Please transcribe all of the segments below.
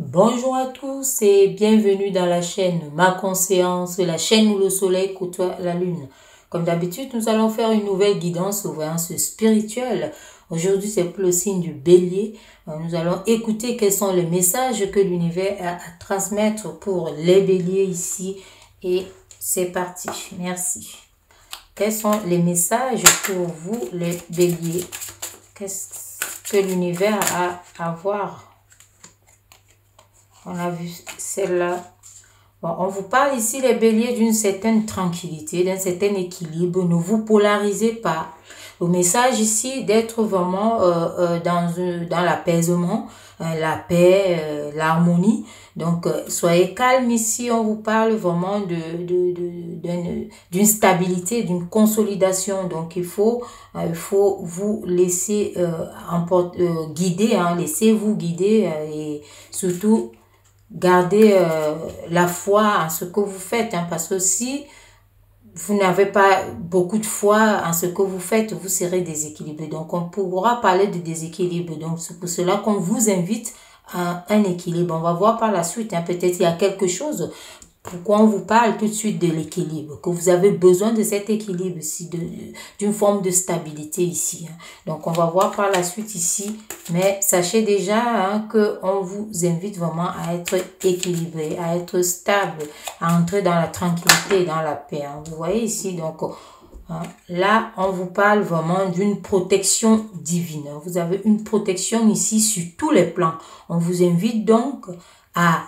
Bonjour à tous et bienvenue dans la chaîne Ma Conscience, la chaîne où le soleil côtoie la lune. Comme d'habitude, nous allons faire une nouvelle guidance aux voyances spirituelles. Aujourd'hui, c'est pour le signe du bélier. Nous allons écouter quels sont les messages que l'univers a à transmettre pour les béliers ici. Et c'est parti. Merci. Quels sont les messages pour vous, les béliers? Qu'est-ce que l'univers a à voir? On a vu celle-là. Bon, on vous parle ici, les béliers, d'une certaine tranquillité, d'un certain équilibre. Ne vous polarisez pas. Le message ici, d'être vraiment dans l'apaisement, la paix, l'harmonie. Donc, soyez calme ici. On vous parle vraiment d'une stabilité, d'une consolidation. Donc, il faut vous laisser guider, hein, laissez-vous guider et surtout gardez la foi en ce que vous faites, hein, parce que si vous n'avez pas beaucoup de foi en ce que vous faites, vous serez déséquilibré. Donc, on pourra parler de déséquilibre. Donc, c'est pour cela qu'on vous invite à un équilibre. On va voir par la suite, hein, peut-être il y a quelque chose. Pourquoi on vous parle tout de suite de l'équilibre, que vous avez besoin de cet équilibre ici, d'une forme de stabilité ici. Hein. Donc, on va voir par la suite ici, mais sachez déjà hein, qu'on vous invite vraiment à être équilibré, à être stable, à entrer dans la tranquillité et dans la paix. Hein. Vous voyez ici, donc, hein, là, on vous parle vraiment d'une protection divine. Vous avez une protection ici sur tous les plans. On vous invite donc à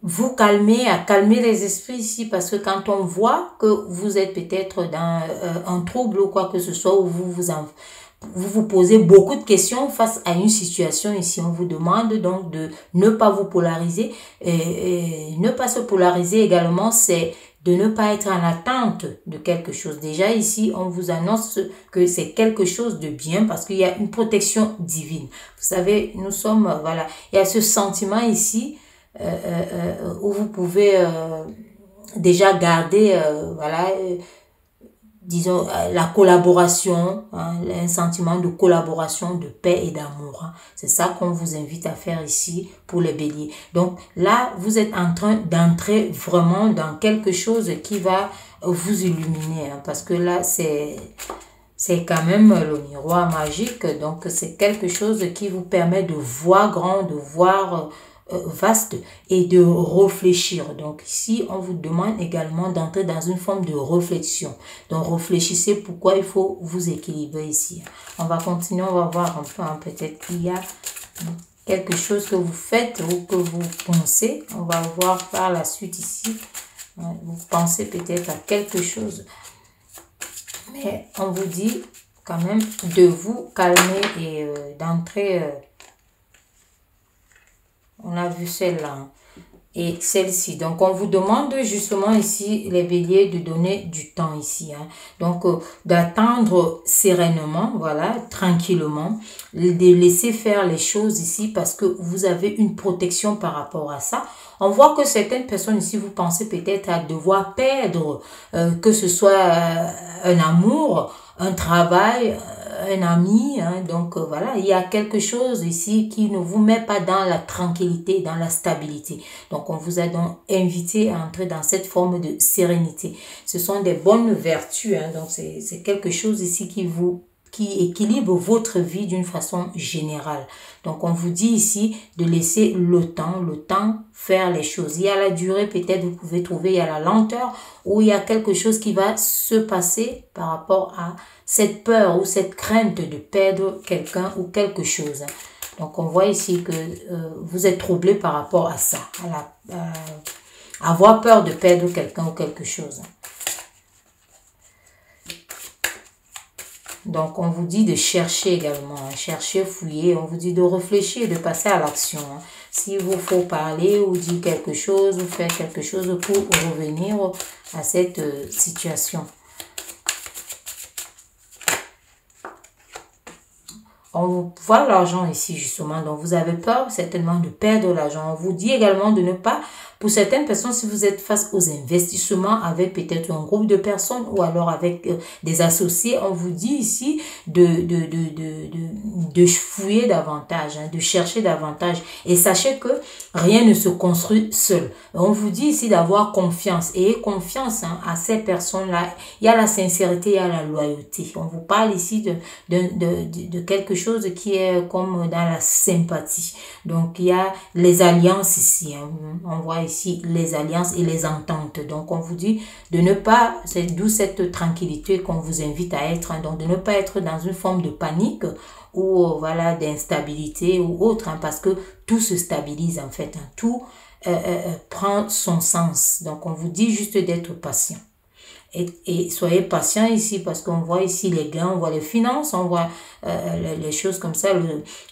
vous calmer, à calmer les esprits ici, parce que quand on voit que vous êtes peut-être dans un trouble ou quoi que ce soit, où vous posez beaucoup de questions face à une situation ici, on vous demande donc de ne pas vous polariser. Et ne pas se polariser également, c'est de ne pas être en attente de quelque chose. Déjà ici, on vous annonce que c'est quelque chose de bien parce qu'il y a une protection divine. Vous savez, nous sommes, voilà, il y a ce sentiment ici où vous pouvez déjà garder, voilà, disons, la collaboration, hein, un sentiment de collaboration, de paix et d'amour. Hein. C'est ça qu'on vous invite à faire ici pour les béliers. Donc là, vous êtes en train d'entrer vraiment dans quelque chose qui va vous illuminer. Hein, parce que là, c'est quand même le miroir magique. Donc, c'est quelque chose qui vous permet de voir grand, de voir vaste et de réfléchir. Donc ici, on vous demande également d'entrer dans une forme de réflexion. Donc réfléchissez pourquoi il faut vous équilibrer ici. On va continuer, on va voir un peu, hein, peut-être qu'il y a quelque chose que vous faites ou que vous pensez. On va voir par la suite ici. Vous pensez peut-être à quelque chose. Mais on vous dit quand même de vous calmer et d'entrer... on a vu celle-là et celle-ci. Donc, on vous demande justement ici, les béliers, de donner du temps ici. Hein. Donc, d'attendre sereinement, voilà, tranquillement, de laisser faire les choses ici parce que vous avez une protection par rapport à ça. On voit que certaines personnes ici, vous pensez peut-être à devoir perdre, que ce soit un amour, un travail, un ami, hein, donc voilà, il y a quelque chose ici qui ne vous met pas dans la tranquillité, dans la stabilité. Donc on vous a donc invité à entrer dans cette forme de sérénité. Ce sont des bonnes vertus, hein, donc c'est quelque chose ici qui équilibre votre vie d'une façon générale. Donc, on vous dit ici de laisser le temps faire les choses. Il y a la durée, peut-être vous pouvez trouver, il y a la lenteur, ou il y a quelque chose qui va se passer par rapport à cette peur ou cette crainte de perdre quelqu'un ou quelque chose. Donc, on voit ici que vous êtes troublé par rapport à ça, avoir peur de perdre quelqu'un ou quelque chose. Donc, on vous dit de chercher également, hein, chercher, fouiller. On vous dit de réfléchir, de passer à l'action. Hein. S'il vous faut parler ou dire quelque chose ou faire quelque chose pour revenir à cette situation. On vous voit l'argent ici justement, donc vous avez peur certainement de perdre l'argent. On vous dit également de ne pas Pour certaines personnes, si vous êtes face aux investissements avec peut-être un groupe de personnes ou alors avec des associés, on vous dit ici de fouiller davantage, hein, de chercher davantage. Et sachez que rien ne se construit seul. On vous dit ici d'avoir confiance. Et confiance, hein, à ces personnes-là. Il y a la sincérité, il y a la loyauté. On vous parle ici de quelque chose qui est comme dans la sympathie. Donc, il y a les alliances ici. Hein. On voit ici les alliances et les ententes. Donc, on vous dit de ne pas, c'est d'où cette tranquillité qu'on vous invite à être. Hein. Donc, de ne pas être dans une forme de panique ou voilà d'instabilité ou autre. Hein, parce que tout se stabilise en fait. Hein. Tout prend son sens. Donc, on vous dit juste d'être patient. Et soyez patient ici parce qu'on voit ici les gains, on voit les finances, on voit les choses comme ça.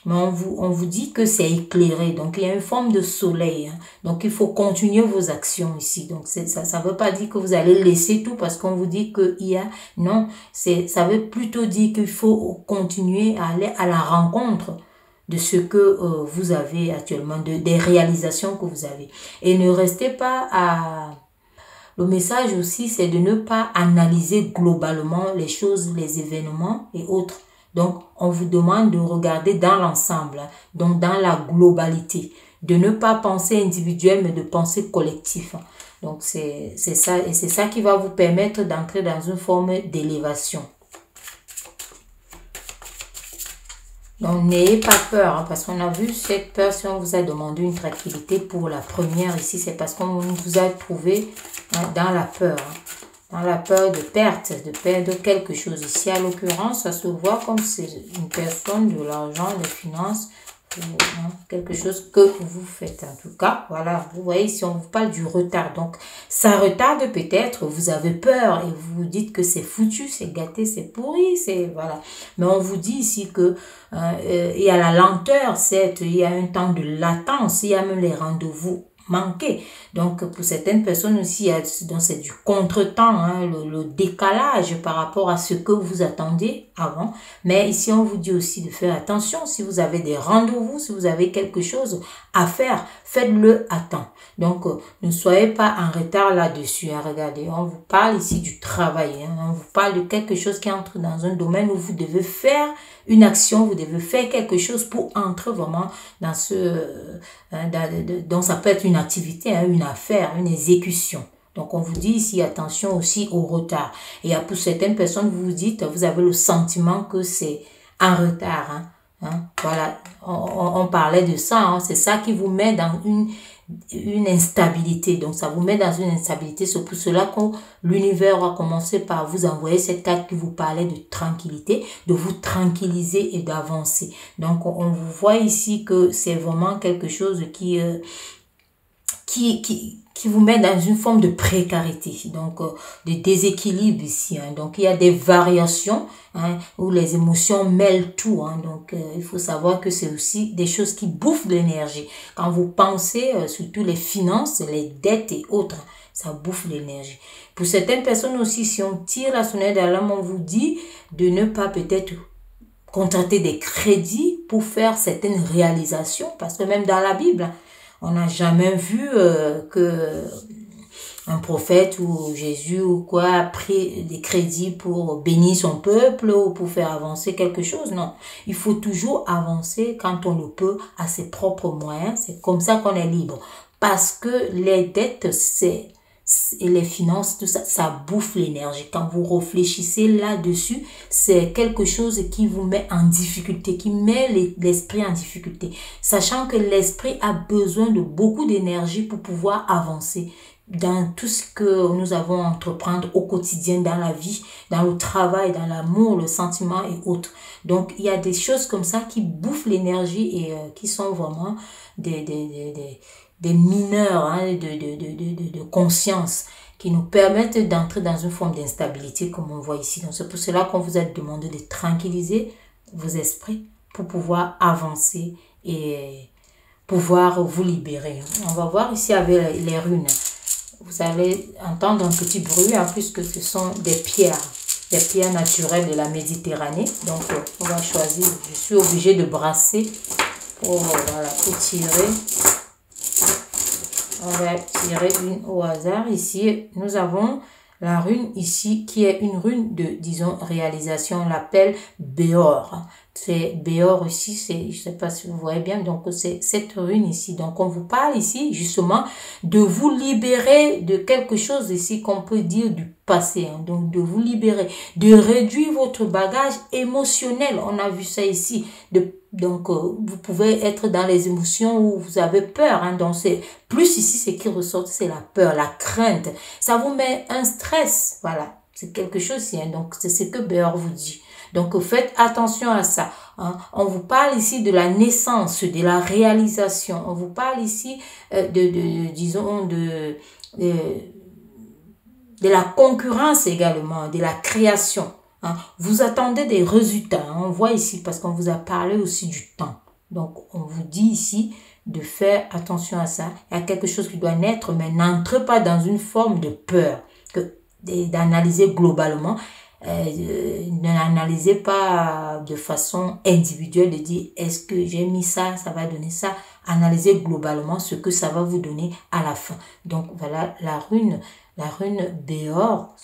Mais on vous dit que c'est éclairé. Donc, il y a une forme de soleil. Hein. Donc, il faut continuer vos actions ici. Donc, ça veut pas dire que vous allez laisser tout parce qu'on vous dit qu'il y a... Non, ça veut plutôt dire qu'il faut continuer à aller à la rencontre de ce que vous avez actuellement, des réalisations que vous avez. Et ne restez pas à... Le message aussi, c'est de ne pas analyser globalement les choses, les événements et autres. Donc, on vous demande de regarder dans l'ensemble, donc dans la globalité. De ne pas penser individuel, mais de penser collectif. Donc, c'est ça. Et c'est ça qui va vous permettre d'entrer dans une forme d'élévation. Donc, n'ayez pas peur, hein, parce qu'on a vu cette peur, si on vous a demandé une tranquillité pour la première ici, c'est parce qu'on vous a trouvé hein, dans la peur. Hein, dans la peur de perte, de perdre quelque chose. Ici, à l'occurrence, ça se voit comme c'est une personne, de l'argent, des finances, hein, quelque chose que vous faites. En tout cas, voilà, vous voyez, si on vous parle du retard, donc ça retarde peut-être, vous avez peur et vous vous dites que c'est foutu, c'est gâté, c'est pourri, c'est voilà. Mais on vous dit ici que il y a la lenteur, certes, il y a un temps de latence, il y a même les rendez-vous manqués. Donc, pour certaines personnes aussi, c'est du contretemps, hein, le décalage par rapport à ce que vous attendez avant. Mais ici, on vous dit aussi de faire attention. Si vous avez des rendez-vous, si vous avez quelque chose à faire, faites-le à temps. Donc, ne soyez pas en retard là-dessus. Hein. Regardez, on vous parle ici du travail. Hein. On vous parle de quelque chose qui entre dans un domaine où vous devez faire une action, vous devez faire quelque chose pour entrer vraiment dans donc ça peut être une activité, hein, une affaire, une exécution. Donc, on vous dit ici, attention aussi au retard. Et pour certaines personnes, vous vous dites, vous avez le sentiment que c'est en retard. Hein. Hein? Voilà, on parlait de ça. Hein. C'est ça qui vous met dans une instabilité. Donc, ça vous met dans une instabilité. C'est pour cela que l'univers va commencer par vous envoyer cette carte qui vous parlait de tranquillité, de vous tranquilliser et d'avancer. Donc, on vous voit ici que c'est vraiment quelque chose qui vous met dans une forme de précarité, donc de déséquilibre ici. Hein. Donc, il y a des variations hein, où les émotions mêlent tout. Hein. Donc, il faut savoir que c'est aussi des choses qui bouffent de l'énergie. Quand vous pensez, surtout les finances, les dettes et autres, ça bouffe l'énergie. Pour certaines personnes aussi, si on tire la sonnette d'alarme, on vous dit de ne pas peut-être contracter des crédits pour faire certaines réalisations, parce que même dans la Bible, on n'a jamais vu que un prophète ou Jésus ou quoi a pris des crédits pour bénir son peuple ou pour faire avancer quelque chose. Non, il faut toujours avancer quand on le peut à ses propres moyens. C'est comme ça qu'on est libre. Parce que les dettes, et les finances, tout ça, ça bouffe l'énergie. Quand vous réfléchissez là-dessus, c'est quelque chose qui vous met en difficulté, qui met l'esprit en difficulté. Sachant que l'esprit a besoin de beaucoup d'énergie pour pouvoir avancer dans tout ce que nous avons à entreprendre au quotidien, dans la vie, dans le travail, dans l'amour, le sentiment et autres. Donc, il y a des choses comme ça qui bouffent l'énergie et qui sont vraiment des mineurs hein, de conscience qui nous permettent d'entrer dans une forme d'instabilité comme on voit ici. Donc c'est pour cela qu'on vous a demandé de tranquilliser vos esprits pour pouvoir avancer et pouvoir vous libérer. On va voir ici avec les runes. Vous allez entendre un petit bruit hein, puisque ce sont des pierres naturelles de la Méditerranée. Donc on va choisir, je suis obligée de brasser pour tirer. On va tirer une au hasard. Ici, nous avons la rune ici qui est une rune de, disons, réalisation. On l'appelle Béor. C'est Béor ici, c'est, je sais pas si vous voyez bien, donc c'est cette rune ici. Donc on vous parle ici justement de vous libérer de quelque chose ici qu'on peut dire du passé. Hein. Donc de vous libérer, de réduire votre bagage émotionnel. On a vu ça ici. Donc vous pouvez être dans les émotions où vous avez peur. Hein. Donc c'est plus ici ce qui ressort, c'est la peur, la crainte. Ça vous met un stress. Voilà, c'est quelque chose ici. Hein. Donc c'est ce que Béor vous dit. Donc, faites attention à ça. Hein. On vous parle ici de la naissance, de la réalisation. On vous parle ici disons, de la concurrence également, de la création. Hein. Vous attendez des résultats. Hein. On voit ici, parce qu'on vous a parlé aussi du temps. Donc, on vous dit ici de faire attention à ça. Il y a quelque chose qui doit naître, mais n'entrez pas dans une forme de peur, d'analyser globalement. N'analysez pas de façon individuelle, de dire est-ce que j'ai mis ça, ça va donner ça. Analysez globalement ce que ça va vous donner à la fin. Donc voilà la rune Béor.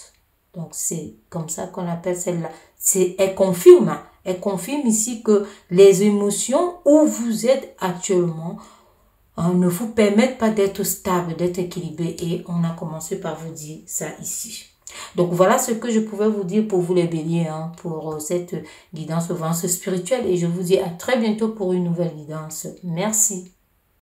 Donc c'est comme ça qu'on appelle celle-là. Elle confirme, hein. Elle confirme ici que les émotions où vous êtes actuellement ne vous permettent pas d'être stable, d'être équilibré. Et on a commencé par vous dire ça ici. Donc voilà ce que je pouvais vous dire pour vous les béliers, hein, pour cette guidance spirituelle. Et je vous dis à très bientôt pour une nouvelle guidance. Merci.